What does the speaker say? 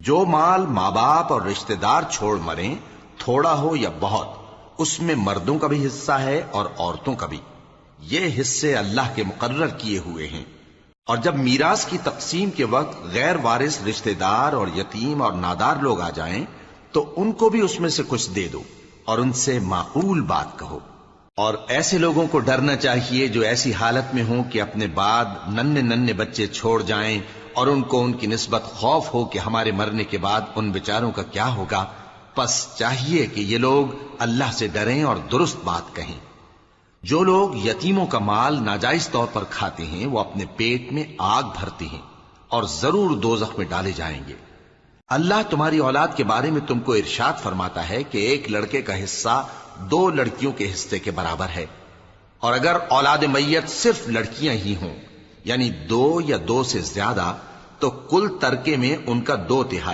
جو مال ماں باپ اور رشتہ دار چھوڑ مریں، تھوڑا ہو یا بہت، اس میں مردوں کا بھی حصہ ہے اور عورتوں کا بھی۔ یہ حصے اللہ کے مقرر کیے ہوئے ہیں۔ اور جب میراث کی تقسیم کے وقت غیر وارث رشتہ دار اور یتیم اور نادار لوگ آ جائیں تو ان کو بھی اس میں سے کچھ دے دو اور ان سے معقول بات کہو۔ اور ایسے لوگوں کو ڈرنا چاہیے جو ایسی حالت میں ہوں کہ اپنے بعد ننھے ننھے بچے چھوڑ جائیں اور ان کو ان کی نسبت خوف ہو کہ ہمارے مرنے کے بعد ان بیچاروں کا کیا ہوگا۔ پس چاہیے کہ یہ لوگ اللہ سے ڈریں اور درست بات کہیں۔ جو لوگ یتیموں کا مال ناجائز طور پر کھاتے ہیں وہ اپنے پیٹ میں آگ بھرتے ہیں اور ضرور دوزخ میں ڈالے جائیں گے۔ اللہ تمہاری اولاد کے بارے میں تم کو ارشاد فرماتا ہے کہ ایک لڑکے کا حصہ 2 لڑکیوں کے حصے کے برابر ہے، اور اگر اولاد میت صرف لڑکیاں ہی ہوں، یعنی 2 یا 2 سے زیادہ، تو کل ترکے میں ان کا 2/3